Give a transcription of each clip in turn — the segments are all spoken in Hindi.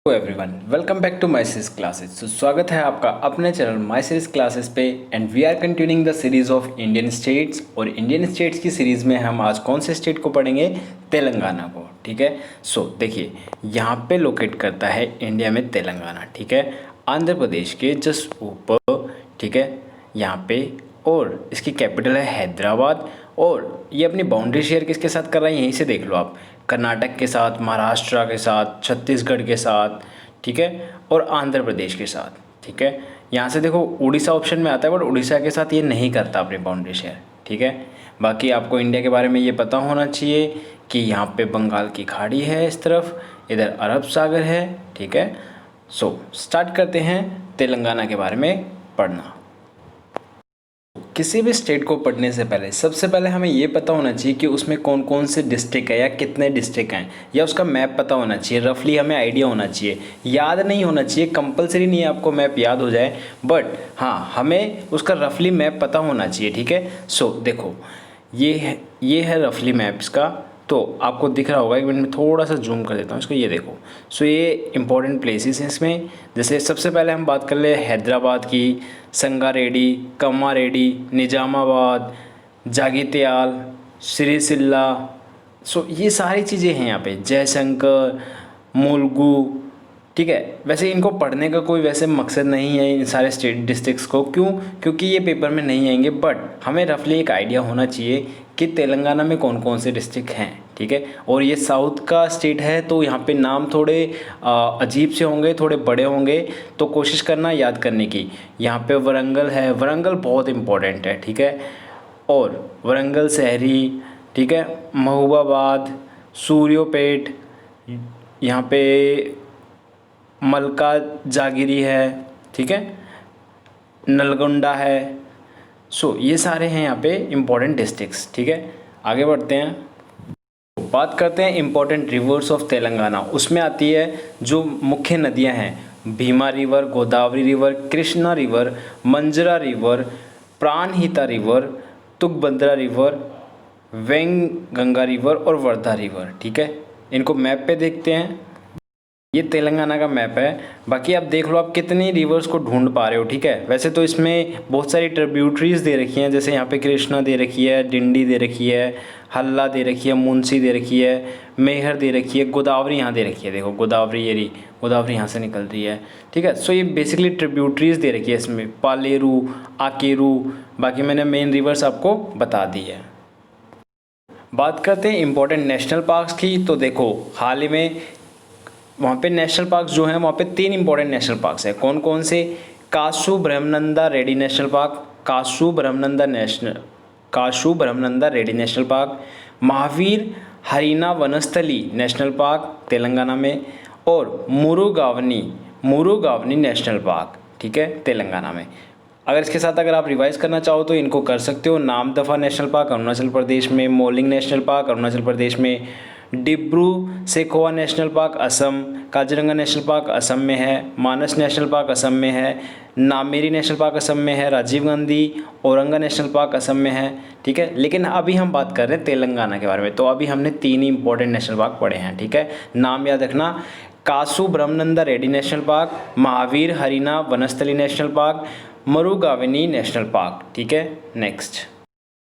Hello everyone, welcome back to my series classes. तो स्वागत है आपका अपने चैनल माय सीरीज क्लासेस पे and we are continuing the series of Indian states. और इंडियन स्टेट्स की सीरीज़ में हम आज कौन से स्टेट को पढ़ेंगे? तेलंगाना को। ठीक है। सो देखिए, यहाँ पे लोकेट करता है इंडिया में तेलंगाना। ठीक है, आंध्र प्रदेश के जस्ट ऊपर। ठीक है, यहाँ पे। और इसकी कैपिटल है हैदराबाद। और ये अपनी बाउंड्री शेयर किसके साथ कर रहा है? यहीं से देख लो आप, कर्नाटक के साथ, महाराष्ट्र के साथ, छत्तीसगढ़ के साथ। ठीक है, और आंध्र प्रदेश के साथ। ठीक है, यहाँ से देखो उड़ीसा ऑप्शन में आता है, बट उड़ीसा के साथ ये नहीं करता अपनी बाउंड्री शेयर। ठीक है, बाकी आपको इंडिया के बारे में ये पता होना चाहिए कि यहाँ पे बंगाल की खाड़ी है इस तरफ, इधर अरब सागर है। ठीक है, सो स्टार्ट करते हैं तेलंगाना के बारे में पढ़ना। किसी भी स्टेट को पढ़ने से पहले सबसे पहले हमें ये पता होना चाहिए कि उसमें कौन कौन से डिस्ट्रिक्ट है या कितने डिस्ट्रिक्ट हैं, या उसका मैप पता होना चाहिए। रफली हमें आइडिया होना चाहिए, याद नहीं होना चाहिए। कंपलसरी नहीं है आपको मैप याद हो जाए, बट हाँ, हमें उसका रफली मैप पता होना चाहिए। ठीक है, सो देखो, ये है रफली मैप इसका। तो आपको दिख रहा होगा, एक मिनट में थोड़ा सा जूम कर देता हूँ इसको। ये देखो, सो ये इंपॉर्टेंट प्लेसेस हैं इसमें। जैसे सबसे पहले हम बात कर ले हैदराबाद की, संगारेड्डी, कम्मारेड्डी, निजामाबाद, जागित्याल, सिरिसिल्ला। सो ये सारी चीज़ें हैं यहाँ पे, जयशंकर, मुलुगु। ठीक है, वैसे इनको पढ़ने का कोई वैसे मकसद नहीं है इन सारे स्टेट डिस्ट्रिक्ट्स को। क्यों? क्योंकि ये पेपर में नहीं आएंगे, बट हमें रफली एक आइडिया होना चाहिए कि तेलंगाना में कौन कौन से डिस्ट्रिक्ट हैं। ठीक है, और ये साउथ का स्टेट है, तो यहाँ पे नाम थोड़े अजीब से होंगे, थोड़े बड़े होंगे, तो कोशिश करना याद करने की। यहाँ पे वरंगल है, वरंगल बहुत इंपॉर्टेंट है। ठीक है, और वरंगल शहरी। ठीक है, महबूबाबाद, सूर्योपेट, यहाँ पे मलका जागिरी है। ठीक है, नलगोंडा है। सो ये सारे हैं यहाँ पे इम्पोर्टेंट डिस्ट्रिक्ट्स। ठीक है, आगे बढ़ते हैं, बात करते हैं इम्पोर्टेंट रिवर्स ऑफ तेलंगाना। उसमें आती है जो मुख्य नदियाँ हैं, Bhima river, Godavari river, Krishna river, Manjra river, Pranahita river, Tungabhadra river, Wainganga river और वर्धा रिवर। ठीक है, इनको मैप पे देखते हैं। ये तेलंगाना का मैप है। बाकी आप देख लो आप कितनी रिवर्स को ढूंढ पा रहे हो। ठीक है, वैसे तो इसमें बहुत सारी ट्रिब्यूटरीज दे रखी हैं, जैसे यहाँ पे कृष्णा दे रखी है, डिंडी दे रखी है, हल्ला दे रखी है, मुंशी दे रखी है, मेहर दे रखी है, गोदावरी यहाँ दे रखी है। देखो गोदावरी, ये गोदावरी यहाँ से निकल रही है। ठीक है, सो ये बेसिकली ट्रिब्यूटरीज दे रखी है इसमें, पालेरू, आकेरू। बाकी मैंने मेन रिवर्स आपको बता दी है। बात करते हैं इंपॉर्टेंट नेशनल पार्क्स की। तो देखो, हाल ही में वहाँ पे नेशनल पार्क्स जो हैं, वहाँ पे 3 इंपॉर्टेंट नेशनल पार्क्स हैं। कौन कौन से? Kasu Brahmananda Reddy national park, Kasu Brahmananda Reddy national park, Mahavir Harina Vanasthali national park Telangana में, और मुरुगावनी नेशनल पार्क। ठीक है, तेलंगाना में। अगर इसके साथ अगर आप रिवाइज करना चाहो तो इनको कर सकते हो। नामदफा नेशनल पार्क अरुणाचल प्रदेश में, moulding national park Arunachal Pradesh में, Dibru Saikhowa national park Assam, Kaziranga national park Assam में है, मानस नेशनल पार्क असम में है, नामेरी नेशनल पार्क असम में है, राजीव गांधी औरंगा नेशनल पार्क असम में है। ठीक है, लेकिन अभी हम बात कर रहे हैं तेलंगाना के बारे में। तो अभी हमने 3 ही इंपॉर्टेंट नेशनल पार्क पढ़े हैं। ठीक है, नाम याद रखना, Kasu Brahmananda Reddy national park, Mahavir Harina Vanasthali national park, Mrugavani national park. ठीक है, नेक्स्ट।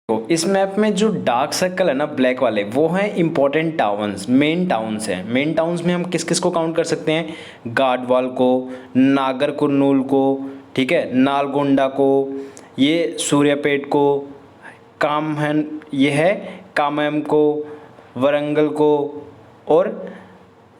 तो इस मैप में जो डार्क सर्कल है ना, ब्लैक वाले, वो हैं इंपॉर्टेंट टाउन्स, मेन टाउन्स हैं। मेन टाउन्स में हम किस किस को काउंट कर सकते हैं? गाडवाल को, नागर कुर्नूल को, ठीक है, नालगोंडा को, ये सूर्यापेट को, कामयम को, वरंगल को, और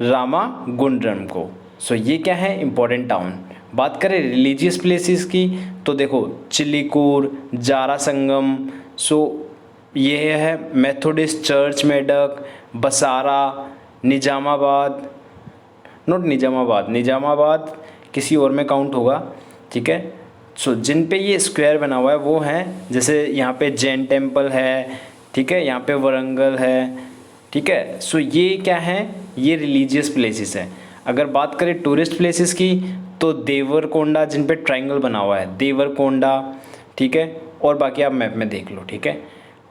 रामागुंड्रम को। सो ये क्या है? Important town. बात करें रिलीजियस प्लेसेस की, तो देखो चिल्लीकूर, जारा संगम। सो ये है मेथोडिस्ट चर्च मेडक, बसारा, निजामाबाद किसी और में काउंट होगा। ठीक है, सो जिन पे ये स्क्वायर बना हुआ है वो हैं, जैसे यहाँ पे जैन टेम्पल है। ठीक है, यहाँ पे वरंगल है। ठीक है, सो ये क्या है? ये रिलीजियस प्लेसेस हैं। अगर बात करें टूरिस्ट प्लेसेस की, तो देवरकोंडा, जिन पे ट्रायंगल बना हुआ है, देवरकोंडा। ठीक है, और बाकी आप मैप में देख लो। ठीक है,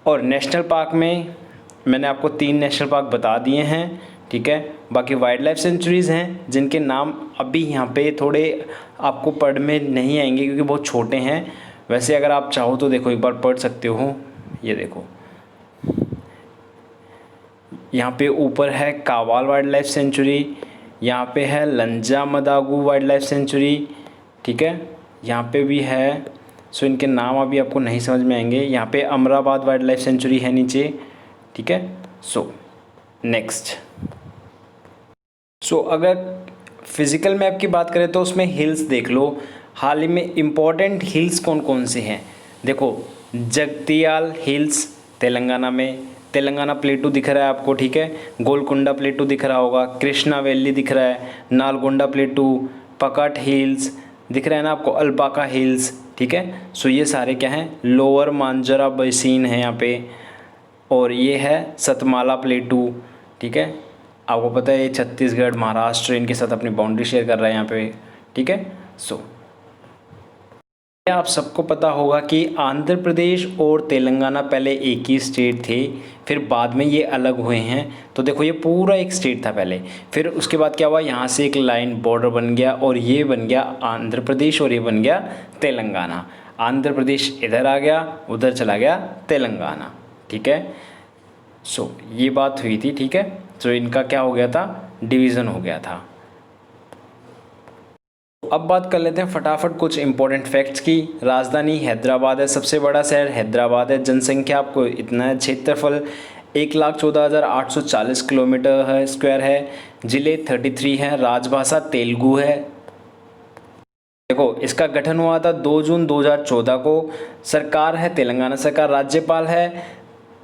और नेशनल पार्क में मैंने आपको 3 नेशनल पार्क बता दिए हैं। ठीक है। बाकी वाइल्ड लाइफ सेंचुरीज़ हैं जिनके नाम अभी यहाँ पे थोड़े आपको पढ़ में नहीं आएंगे क्योंकि बहुत छोटे हैं। वैसे अगर आप चाहो तो देखो एक बार पढ़ सकते हो। ये देखो यहाँ पे ऊपर है कावाल वाइल्ड लाइफ सेंचुरी, यहाँ पे है लंजा मदागू वाइल्ड लाइफ सेंचुरी, ठीक है। यहाँ पे भी है, सो इनके नाम अभी आपको नहीं समझ में आएंगे। यहाँ पे अमराबाद वाइल्ड लाइफ सेंचुरी है नीचे, ठीक है। सो नेक्स्ट, अगर फिज़िकल मैप की बात करें तो उसमें हिल्स देख लो। हाल ही में इम्पॉर्टेंट हिल्स कौन कौन से हैं, देखो जगतियाल हिल्स तेलंगाना में, तेलंगाना प्लेटू दिख रहा है आपको, ठीक है। गोलकुंडा प्लेटू दिख रहा होगा, कृष्णा वैली दिख रहा है, नालगोंडा प्लेटू, पकाट हिल्स दिख रहा है ना आपको, अल्पाका हिल्स, ठीक है। सो ये सारे क्या हैं, लोअर मांजरा बेसिन है यहाँ पे, और ये है सतमाला प्लेटू, ठीक है। आपको पता है ये छत्तीसगढ़ महाराष्ट्र इनके साथ अपनी बाउंड्री शेयर कर रहा है यहाँ पे, ठीक है। सो आप सबको पता होगा कि आंध्र प्रदेश और तेलंगाना पहले एक ही स्टेट थे, फिर बाद में ये अलग हुए हैं। तो देखो ये पूरा एक स्टेट था पहले, फिर उसके बाद क्या हुआ, यहाँ से एक लाइन बॉर्डर बन गया और ये बन गया आंध्र प्रदेश और ये बन गया तेलंगाना। आंध्र प्रदेश इधर आ गया, उधर चला गया तेलंगाना, ठीक है। सो ये बात हुई थी, ठीक है। तो इनका क्या हो गया था, डिवीज़न हो गया था। अब बात कर लेते हैं फटाफट कुछ इंपॉर्टेंट फैक्ट्स की। राजधानी हैदराबाद है, सबसे बड़ा शहर हैदराबाद है। जनसंख्या आपको इतना है, क्षेत्रफल 1,14,840 किलोमीटर है स्क्वायर है। जिले 33 हैं। राजभाषा तेलुगु है। देखो इसका गठन हुआ था 2 जून 2014 को। सरकार है तेलंगाना सरकार। राज्यपाल है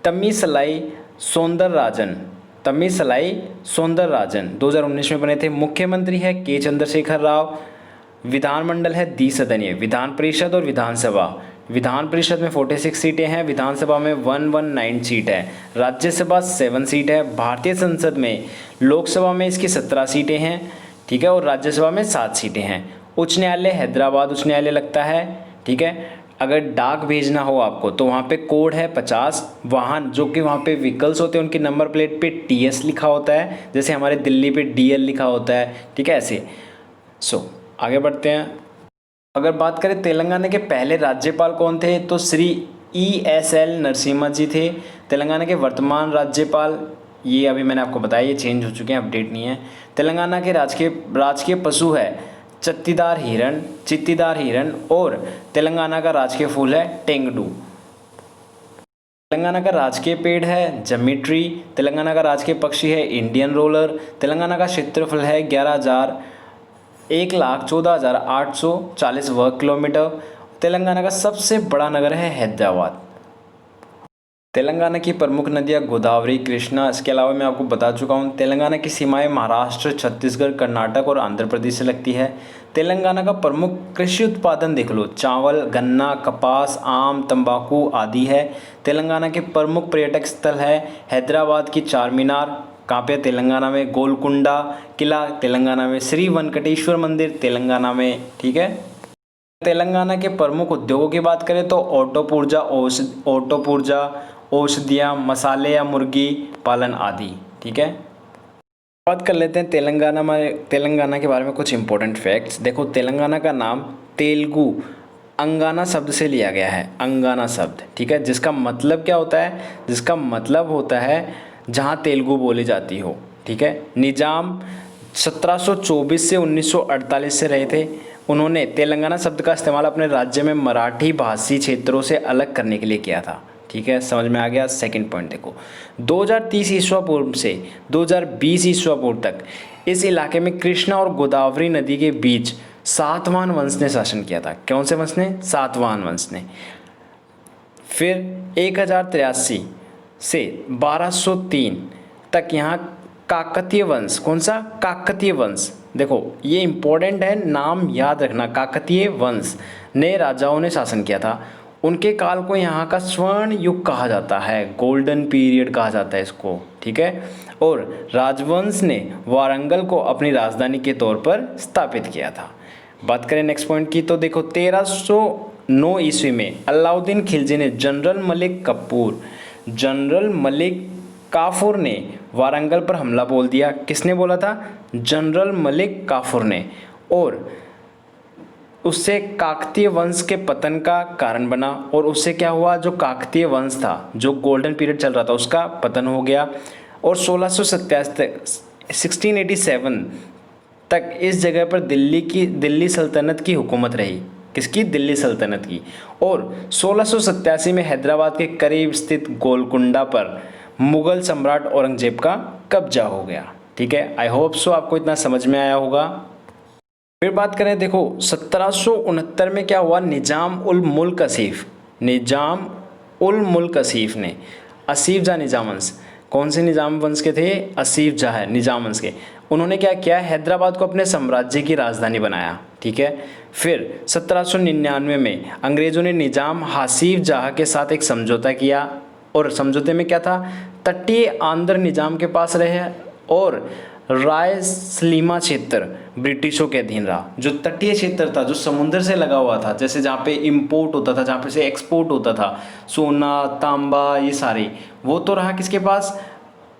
तमिसलाई सौंदरराजन। तमिसलाई सौंदरराजन 2019 में बने थे। मुख्यमंत्री है के चंद्रशेखर राव। विधानमंडल है द्विसदनीय, विधान परिषद और विधानसभा। विधान परिषद में 46 सीटें हैं, विधानसभा में 119 सीट है, राज्यसभा 7 सीट है। भारतीय संसद में लोकसभा में इसकी 17 सीटें हैं, ठीक है, और राज्यसभा में 7 सीटें हैं। उच्च न्यायालय हैदराबाद उच्च न्यायालय लगता है, ठीक है। अगर डाक भेजना हो आपको तो वहाँ पे कोड है 50। वाहन जो कि वहाँ पे व्हीकल्स होते हैं उनकी नंबर प्लेट पे TS लिखा होता है, जैसे हमारे दिल्ली पे DL लिखा होता है, ठीक है, ऐसे। सो आगे बढ़ते हैं। अगर बात करें तेलंगाना के पहले राज्यपाल कौन थे, तो श्री ESL नरसिम्हा जी थे। तेलंगाना के वर्तमान राज्यपाल, ये अभी मैंने आपको बताया, ये चेंज हो चुके हैं, अपडेट नहीं है। तेलंगाना के राजकीय पशु है चित्तीदार हिरन और तेलंगाना का राजकीय फूल है टेंगडू। तेलंगाना का राजकीय पेड़ है जमिट्री। तेलंगाना का राजकीय पक्षी है इंडियन रोलर। तेलंगाना का क्षेत्रफल है 1,14,840 वर्ग किलोमीटर। तेलंगाना का सबसे बड़ा नगर है हैदराबाद। तेलंगाना की प्रमुख नदियाँ गोदावरी, कृष्णा। इसके अलावा मैं आपको बता चुका हूँ तेलंगाना की सीमाएं महाराष्ट्र, छत्तीसगढ़, कर्नाटक और आंध्र प्रदेश से लगती है। तेलंगाना का प्रमुख कृषि उत्पादन देख लो, चावल, गन्ना, कपास, आम, तंबाकू आदि है। तेलंगाना के प्रमुख पर्यटक स्थल है हैदराबाद की चार मीनार, कहाँ पे, तेलंगाना में। गोलकुंडा किला तेलंगाना में। श्री वेंकटेश्वर मंदिर तेलंगाना में, ठीक है। तेलंगाना के प्रमुख उद्योगों की बात करें तो ऑटो पुर्जा, औषधियाँ, मसाले या मुर्गी पालन आदि, ठीक है। बात कर लेते हैं तेलंगाना के बारे में कुछ इंपॉर्टेंट फैक्ट्स। देखो तेलंगाना का नाम तेलुगु अंगाना शब्द से लिया गया है, अंगाना शब्द, ठीक है, जिसका मतलब क्या होता है, जिसका मतलब होता है जहाँ तेलुगु बोली जाती हो, ठीक है। निजाम 1724 से 1948 से रहे थे। उन्होंने तेलंगाना शब्द का इस्तेमाल अपने राज्य में मराठी भाषी क्षेत्रों से अलग करने के लिए किया था, ठीक है, समझ में आ गया। सेकंड पॉइंट देखो, 2030 ईस्वा पूर्व से 2020 ईस्वा पूर्व तक इस इलाके में कृष्णा और गोदावरी नदी के बीच सातवाहन वंश ने शासन किया था। कौन से वंश ने? सातवाहन वंश ने। फिर 1083 से 1203 तक यहाँ काकतीय वंश, कौन सा? काकतीय वंश। देखो ये इंपॉर्टेंट है, नाम याद रखना, काकतीय वंश ने राजाओं ने शासन किया था। उनके काल को यहाँ का स्वर्ण युग कहा जाता है, गोल्डन पीरियड कहा जाता है इसको, ठीक है। और राजवंश ने वारंगल को अपनी राजधानी के तौर पर स्थापित किया था। बात करें नेक्स्ट पॉइंट की तो देखो 1309 ईस्वी में अलाउद्दीन खिलजी ने जनरल मलिक काफूर ने वारंगल पर हमला बोल दिया। किसने बोला था? जनरल मलिक काफूर ने। और उससे काकतीय वंश के पतन का कारण बना। और उससे क्या हुआ? जो काकतीय वंश था, जो गोल्डन पीरियड चल रहा था, उसका पतन हो गया। और 1687 तक इस जगह पर दिल्ली सल्तनत की हुकूमत रही। किसकी? दिल्ली सल्तनत की। और 1687 में हैदराबाद के करीब स्थित गोलकुंडा पर मुगल सम्राट औरंगजेब का कब्जा हो गया। ठीक है, आई होप सो आपको इतना समझ में आया होगा। फिर बात करें, देखो 1769 में क्या हुआ? निजाम उल मुल्क आसिफ ने, आसिफ जाह निजाम वंश, कौन से निजाम वंश के थे? आसिफ जाह निजाम वंश के। उन्होंने क्या किया? हैदराबाद को अपने साम्राज्य की राजधानी बनाया। ठीक है। फिर 1799 में अंग्रेजों ने निजाम हासिफ जाह के साथ एक समझौता किया। और समझौते में क्या था? तटीय आंध्र निजाम के पास रहे और रायलसीमा क्षेत्र ब्रिटिशों के अधीन रहा। जो तटीय क्षेत्र था, जो समुद्र से लगा हुआ था, जैसे जहाँ पे इंपोर्ट होता था, जहाँ पे से एक्सपोर्ट होता था, सोना तांबा ये सारे, वो तो रहा किसके पास?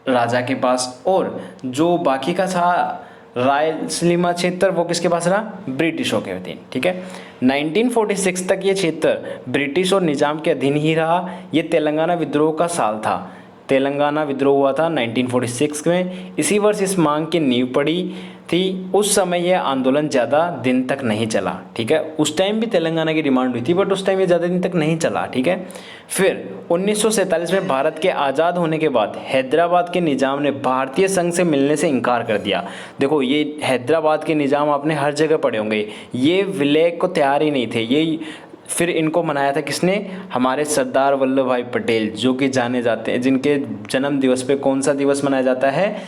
राजा के पास। और जो बाकी का था रायलसीमा क्षेत्र, वो किसके पास रहा? ब्रिटिशों के अधीन। ठीक है। 1946 तक ये क्षेत्र ब्रिटिश और निजाम के अधीन ही रहा। ये तेलंगाना विद्रोह का साल था। तेलंगाना विद्रोह हुआ था 1946 में। इसी वर्ष इस मांग की नींव पड़ी थी। उस समय यह आंदोलन ज़्यादा दिन तक नहीं चला। ठीक है, उस टाइम भी तेलंगाना की डिमांड हुई थी, बट उस टाइम ये ज़्यादा दिन तक नहीं चला। ठीक है। फिर 1947 में भारत के आज़ाद होने के बाद हैदराबाद के निज़ाम ने भारतीय संघ से मिलने से इनकार कर दिया। देखो, ये हैदराबाद के निज़ाम आपने हर जगह पढ़े होंगे, ये विलय को तैयार ही नहीं थे। ये फिर इनको मनाया था किसने? हमारे सरदार वल्लभ भाई पटेल, जो कि जाने जाते हैं, जिनके जन्म दिवस पे कौन सा दिवस मनाया जाता है?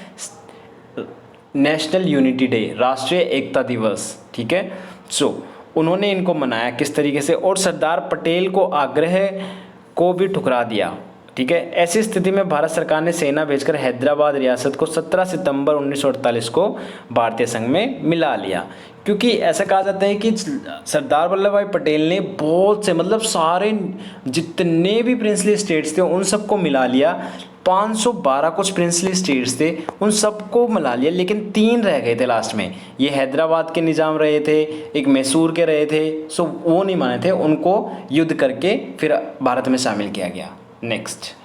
नेशनल यूनिटी डे, राष्ट्रीय एकता दिवस। ठीक है। उन्होंने इनको मनाया किस तरीके से? और सरदार पटेल को आग्रह को भी ठुकरा दिया। ठीक है। ऐसी स्थिति में भारत सरकार ने सेना भेजकर हैदराबाद रियासत को 17 सितंबर 1948 को भारतीय संघ में मिला लिया। क्योंकि ऐसा कहा जाता है कि सरदार वल्लभ भाई पटेल ने बहुत से, मतलब सारे जितने भी प्रिंसली स्टेट्स थे उन सबको मिला लिया। 512 कुछ प्रिंसली स्टेट्स थे, उन सबको मिला लिया, लेकिन 3 रह गए थे लास्ट में। ये हैदराबाद के निजाम रहे थे, एक मैसूर के रहे थे, वो नहीं माने थे, उनको युद्ध करके फिर भारत में शामिल किया गया। नेक्स्ट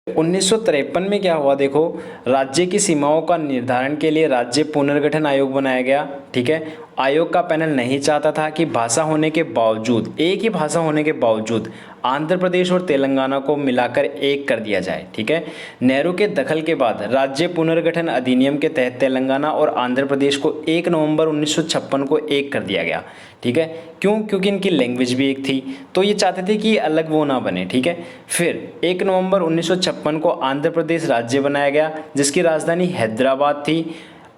1953 में क्या हुआ? देखो, राज्य की सीमाओं का निर्धारण के लिए राज्य पुनर्गठन आयोग बनाया गया। ठीक है। आयोग का पैनल नहीं चाहता था कि भाषा होने के बावजूद, एक ही भाषा होने के बावजूद आंध्र प्रदेश और तेलंगाना को मिलाकर एक कर दिया जाए। ठीक है। नेहरू के दखल के बाद राज्य पुनर्गठन अधिनियम के तहत तेलंगाना और आंध्र प्रदेश को 1 नवंबर 1956 को एक कर दिया गया। ठीक है। क्यों? क्योंकि इनकी लैंग्वेज भी एक थी, तो ये चाहते थे कि अलग वो ना बने। ठीक है। फिर 1 नवंबर 1956 को आंध्र प्रदेश राज्य बनाया गया, जिसकी राजधानी हैदराबाद थी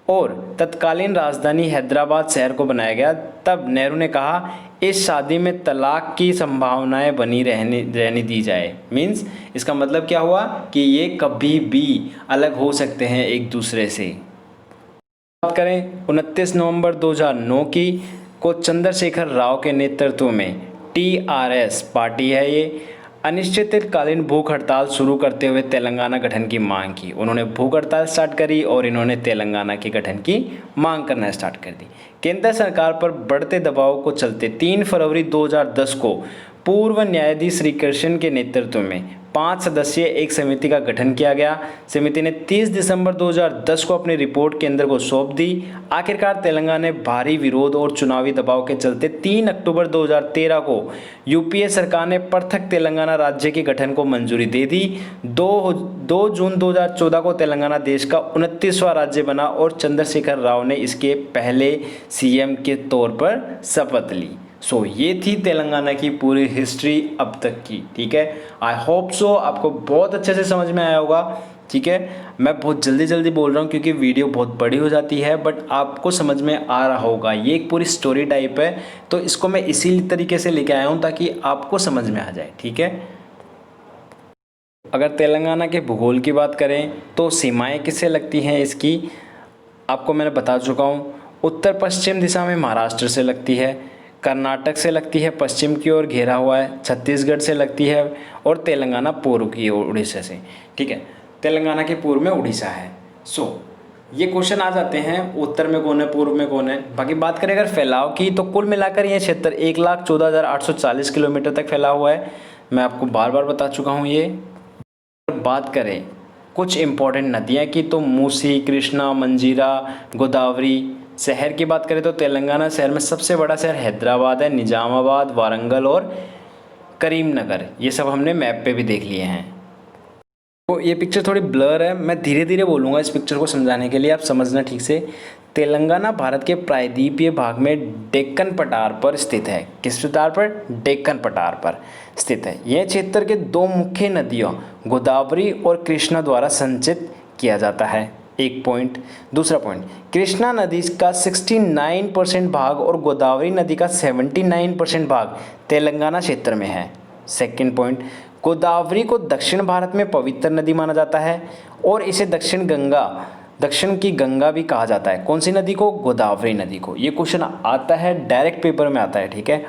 और तत्कालीन राजधानी हैदराबाद शहर को बनाया गया। तब नेहरू ने कहा, इस शादी में तलाक की संभावनाएं बनी रहने दी जाए। मीन्स इसका मतलब क्या हुआ कि ये कभी भी अलग हो सकते हैं एक दूसरे से। बात करें 29 नवंबर 2009 की, को चंद्रशेखर राव के नेतृत्व में TRS पार्टी है, ये अनिश्चितकालीन भूख हड़ताल शुरू करते हुए तेलंगाना गठन की मांग की। उन्होंने भूख हड़ताल स्टार्ट करी और इन्होंने तेलंगाना के गठन की मांग करना स्टार्ट कर दी। केंद्र सरकार पर बढ़ते दबाव को चलते 3 फरवरी 2010 को पूर्व न्यायाधीश श्री कृष्ण के नेतृत्व में 5 सदस्यीय एक समिति का गठन किया गया। समिति ने 30 दिसंबर 2010 को अपनी रिपोर्ट केंद्र को सौंप दी। आखिरकार तेलंगाना ने भारी विरोध और चुनावी दबाव के चलते 3 अक्टूबर 2013 को यूपीए सरकार ने पृथक तेलंगाना राज्य के गठन को मंजूरी दे दी। 2 जून 2014 को तेलंगाना देश का 29वां राज्य बना और चंद्रशेखर राव ने इसके पहले CM के तौर पर शपथ ली। ये थी तेलंगाना की पूरी हिस्ट्री अब तक की। ठीक है। आई होप सो आपको बहुत अच्छे से समझ में आया होगा। ठीक है। मैं बहुत जल्दी बोल रहा हूँ क्योंकि वीडियो बहुत बड़ी हो जाती है, बट आपको समझ में आ रहा होगा। ये एक पूरी स्टोरी टाइप है, तो इसको मैं इसी तरीके से लेके आया हूँ ताकि आपको समझ में आ जाए। ठीक है। अगर तेलंगाना के भूगोल की बात करें तो सीमाएँ किससे लगती हैं इसकी आपको मैंने बता चुका हूँ। उत्तर पश्चिम दिशा में महाराष्ट्र से लगती है, कर्नाटक से लगती है, पश्चिम की ओर घेरा हुआ है, छत्तीसगढ़ से लगती है और तेलंगाना पूर्व की ओर उड़ीसा से। ठीक है। तेलंगाना के पूर्व में उड़ीसा है। ये क्वेश्चन आ जाते हैं उत्तर में कौन है, पूर्व में कौन है। बाकी बात करें अगर फैलाव की, तो कुल मिलाकर ये क्षेत्र 1,14,840 किलोमीटर तक फैला हुआ है। मैं आपको बार बार बता चुका हूँ ये। बात करें कुछ इम्पोर्टेंट नदियाँ की, तो मूसी, कृष्णा, मंजीरा, गोदावरी। शहर की बात करें तो तेलंगाना शहर में सबसे बड़ा शहर हैदराबाद है, निजामाबाद, वारंगल और करीमनगर, ये सब हमने मैप पे भी देख लिए हैं। तो ये पिक्चर थोड़ी ब्लर है, मैं धीरे धीरे बोलूँगा इस पिक्चर को समझाने के लिए, आप समझना ठीक से। तेलंगाना भारत के प्रायद्वीपीय भाग में डेक्कन पठार पर स्थित है। किस पठार पर? डेक्कन पठार पर स्थित है। यह क्षेत्र के दो मुख्य नदियों गोदावरी और कृष्णा द्वारा संचित किया जाता है। एक पॉइंट। दूसरा पॉइंट, कृष्णा नदी का 69% भाग और गोदावरी नदी का 79% भाग तेलंगाना क्षेत्र में है। सेकेंड पॉइंट, गोदावरी को दक्षिण भारत में पवित्र नदी माना जाता है और इसे दक्षिण की गंगा भी कहा जाता है। कौन सी नदी को? गोदावरी नदी को। ये क्वेश्चन आता है, डायरेक्ट पेपर में आता है, ठीक है।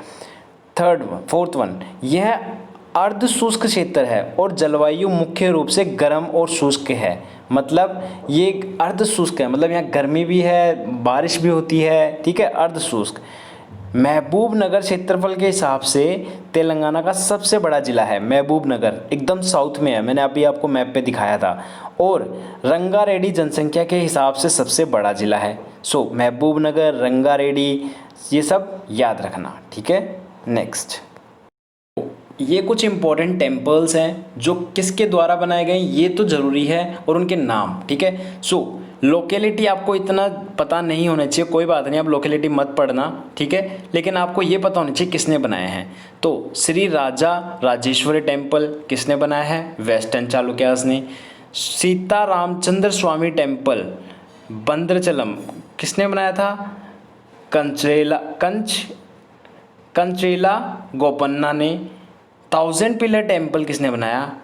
फोर्थ वन, यह अर्ध शुष्क क्षेत्र है और जलवायु मुख्य रूप से गर्म और शुष्क है। मतलब ये अर्ध शुष्क है, मतलब यहाँ गर्मी भी है, बारिश भी होती है, ठीक है, अर्ध शुष्क। महबूब नगर क्षेत्रफल के हिसाब से तेलंगाना का सबसे बड़ा जिला है। महबूब नगर एकदम साउथ में है, मैंने अभी आपको मैप पे दिखाया था। और रंगारेड्डी जनसंख्या के हिसाब से सबसे बड़ा जिला है। महबूब नगर, रंगारेड्डी, ये सब याद रखना, ठीक है। नेक्स्ट, ये कुछ इंपॉर्टेंट टेम्पल्स हैं जो किसके द्वारा बनाए गए, ये तो ज़रूरी है, और उनके नाम, ठीक है। लोकेलिटी आपको इतना पता नहीं होना चाहिए, कोई बात नहीं, आप लोकेलिटी मत पढ़ना, ठीक है, लेकिन आपको ये पता होना चाहिए किसने बनाए हैं। तो श्री राजा राजेश्वरी टेम्पल किसने बनाया है? वेस्टर्न चालुक्यास ने। सीता रामचंद्र स्वामी टेम्पल भद्राचलम किसने बनाया था? कंचरेला गोपन्ना ने। 1000 पिलर टेम्पल किसने बनाया?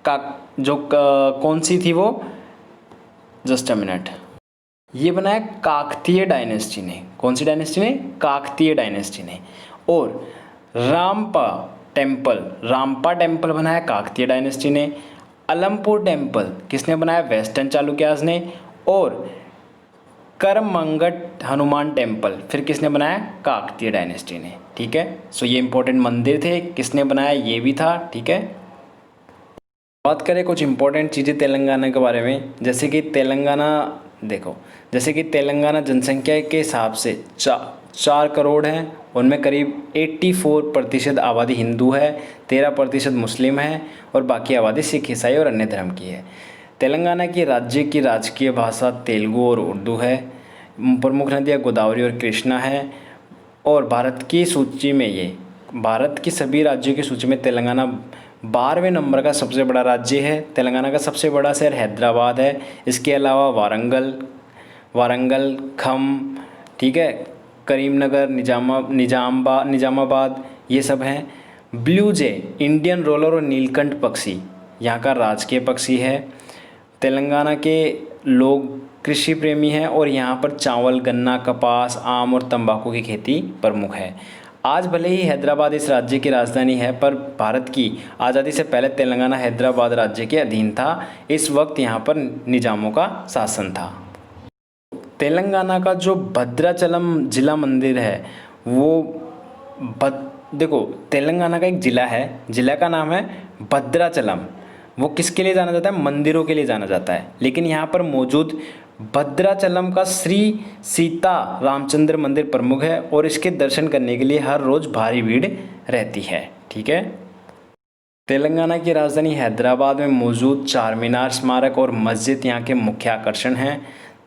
कौन सी थी वो? Just a minute. ये बनाया काकतीय डायनेस्टी ने। कौन सी डायनेस्टी ने? काकतीय डायनेस्टी ने। और रामपा टेम्पल बनाया काकतीय डायनेस्टी ने। अलमपुर टेम्पल किसने बनाया? वेस्टर्न चालुक्यास ने। और करमंगट हनुमान टेम्पल फिर किसने बनाया? काकतीय डायनेस्टी ने, ठीक है। ये इंपॉर्टेंट मंदिर थे, किसने बनाया ये भी था, ठीक है। बात करें कुछ इंपॉर्टेंट चीज़ें तेलंगाना के बारे में, जैसे कि तेलंगाना जनसंख्या के हिसाब से 4 करोड़ हैं, उनमें करीब 84% आबादी हिंदू है, 13% मुस्लिम है और बाकी आबादी सिख, ईसाई और अन्य धर्म की है। तेलंगाना की राजकीय भाषा तेलुगु और उर्दू है। प्रमुख नदियाँ गोदावरी और कृष्णा है। और भारत की सभी राज्यों की सूची में तेलंगाना 12वें नंबर का सबसे बड़ा राज्य है। तेलंगाना का सबसे बड़ा शहर हैदराबाद है। इसके अलावा वारंगल, खम, ठीक है, करीमनगर, निजामाबाद, ये सब हैं। ब्लू जे, इंडियन रोलर और नीलकंठ पक्षी यहाँ का राजकीय पक्षी है। तेलंगाना के लोग कृषि प्रेमी हैं और यहाँ पर चावल, गन्ना, कपास, आम और तंबाकू की खेती प्रमुख है। आज भले ही हैदराबाद इस राज्य की राजधानी है, पर भारत की आज़ादी से पहले तेलंगाना हैदराबाद राज्य के अधीन था। इस वक्त यहाँ पर निजामों का शासन था। तेलंगाना का जो भद्राचलम जिला मंदिर है वो देखो, तेलंगाना का एक ज़िला है, ज़िला का नाम है भद्राचलम। वो किसके लिए जाना जाता है? मंदिरों के लिए जाना जाता है। लेकिन यहाँ पर मौजूद भद्राचलम का श्री सीता रामचंद्र मंदिर प्रमुख है और इसके दर्शन करने के लिए हर रोज़ भारी भीड़ रहती है, ठीक है। तेलंगाना की राजधानी हैदराबाद में मौजूद चार मीनार स्मारक और मस्जिद यहाँ के मुख्य आकर्षण हैं।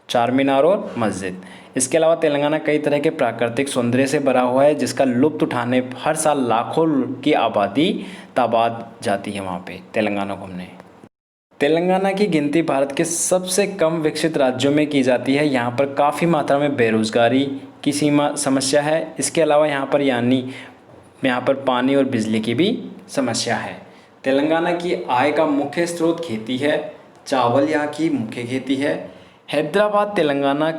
चार मीनार और मस्जिद। इसके अलावा तेलंगाना कई तरह के प्राकृतिक सौंदर्य से भरा हुआ है, जिसका लुत्फ उठाने हर साल लाखों की आबादी तादाद जाती है वहाँ पे तेलंगाना घूमने। तेलंगाना की गिनती भारत के सबसे कम विकसित राज्यों में की जाती है। यहाँ पर काफ़ी मात्रा में बेरोजगारी की समस्या है। इसके अलावा यहाँ पर पानी और बिजली की भी समस्या है। तेलंगाना की आय का मुख्य स्रोत खेती है। चावल यहाँ की मुख्य खेती है। हैदराबाद तेलंगाना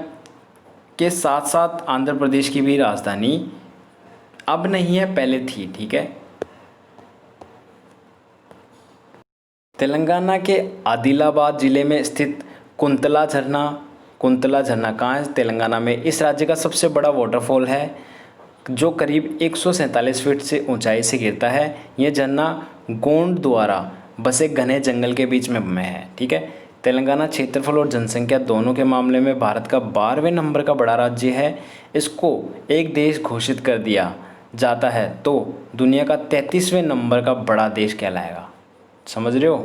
के साथ साथ आंध्र प्रदेश की भी राजधानी अब नहीं है, पहले थी, ठीक है। तेलंगाना के आदिलाबाद ज़िले में स्थित कुंतला झरना कहाँ है? तेलंगाना में। इस राज्य का सबसे बड़ा वाटरफॉल है जो करीब 147 फीट से ऊंचाई से गिरता है। यह झरना गोंड द्वारा बसे घने जंगल के बीच में है। ठीक है। तेलंगाना क्षेत्रफल और जनसंख्या दोनों के मामले में भारत का 12वें नंबर का बड़ा राज्य है। इसको एक देश घोषित कर दिया जाता है तो दुनिया का 33वें नंबर का बड़ा देश कहलाएगा। समझ रहे हो?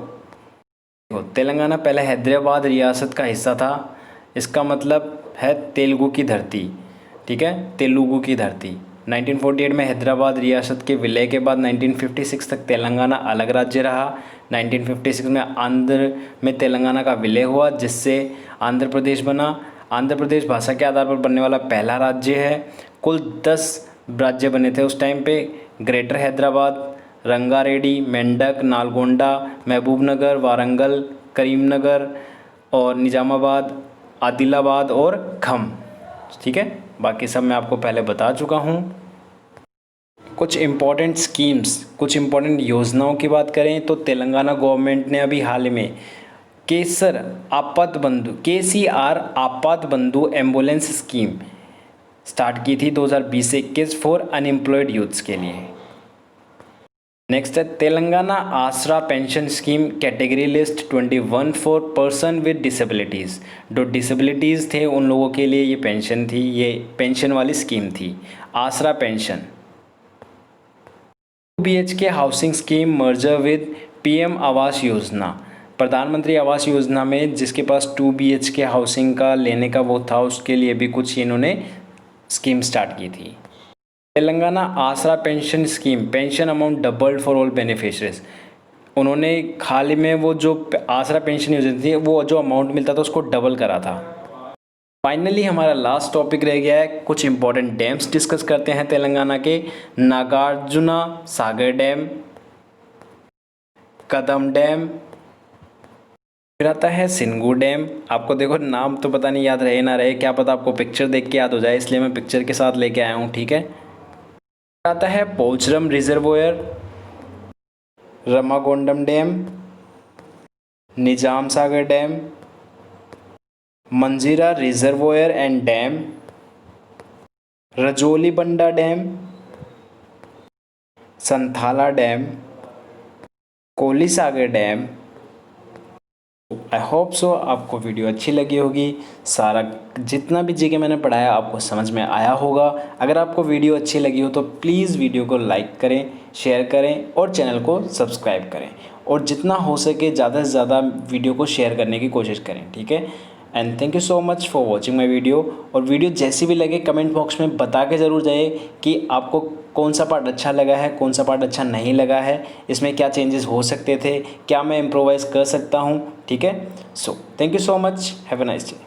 तेलंगाना पहले हैदराबाद रियासत का हिस्सा था। इसका मतलब है तेलुगु की धरती। ठीक है, तेलुगु की धरती। 1948 में हैदराबाद रियासत के विलय के बाद 1956 तक तेलंगाना अलग राज्य रहा। 1956 में आंध्र में तेलंगाना का विलय हुआ जिससे आंध्र प्रदेश बना। आंध्र प्रदेश भाषा के आधार पर बनने वाला पहला राज्य है। कुल 10 राज्य बने थे उस टाइम पे। ग्रेटर हैदराबाद, रंगारेड्डी, मेंढक, नालगोंडा, महबूबनगर, वारंगल, करीमनगर और निजामाबाद, आदिलाबाद और खम। ठीक है, बाकी सब मैं आपको पहले बता चुका हूँ। कुछ इम्पोर्टेंट स्कीम्स, कुछ इम्पोर्टेंट योजनाओं की बात करें तो तेलंगाना गवर्नमेंट ने अभी हाल में केसीआर आपात बंधु एम्बुलेंस स्कीम स्टार्ट की थी 2020 से 21 फॉर अनएम्प्लॉयड यूथ्स के लिए। नेक्स्ट है तेलंगाना आसरा pension scheme category list 21 for person with disabilities. जो डिसेबिलिटीज़ थे उन लोगों के लिए ये पेंशन थी, ये पेंशन वाली स्कीम थी आसरा pension. BHK housing scheme merger with PM Awas Yojana. प्रधानमंत्री आवास योजना में जिसके पास 2 BHK हाउसिंग का लेने का वो था उसके लिए भी कुछ इन्होंने स्कीम स्टार्ट की थी। तेलंगाना आसरा pension scheme, pension amount doubled for all beneficiaries. उन्होंने हाल ही में वो जो आसरा पेंशन योजना थी वो जो अमाउंट मिलता था उसको डबल करा था। फाइनली हमारा लास्ट टॉपिक रह गया है, कुछ इंपॉर्टेंट डैम्स डिस्कस करते हैं तेलंगाना के। नागार्जुना सागर डैम, कदम डैम, फिर आता है सिंगू डैम। आपको देखो नाम तो पता नहीं याद रहे ना रहे, क्या पता आपको पिक्चर देख के याद हो जाए, इसलिए मैं पिक्चर के साथ लेके आया हूँ। ठीक है, आता है Pocharam reservoir, Ramagundam dam, Nizam Sagar dam, Manjira reservoir and dam, Rajoli Banda dam, Santhala dam, Koil Sagar dam. I hope so आपको वीडियो अच्छी लगी होगी। सारा जितना भी जीके मैंने पढ़ाया आपको समझ में आया होगा। अगर आपको वीडियो अच्छी लगी हो तो प्लीज़ वीडियो को लाइक करें, शेयर करें और चैनल को सब्सक्राइब करें और जितना हो सके ज़्यादा से ज़्यादा वीडियो को शेयर करने की कोशिश करें। ठीक है, and thank you so much for watching my video. और वीडियो जैसी भी लगे कमेंट बॉक्स में बता के ज़रूर जाइए कि आपको कौन सा पार्ट अच्छा लगा है, कौन सा पार्ट अच्छा नहीं लगा है, इसमें क्या चेंजेस हो सकते थे, क्या मैं इम्प्रोवाइज़ कर सकता हूँ। ठीक है, so thank you so much, have a nice day.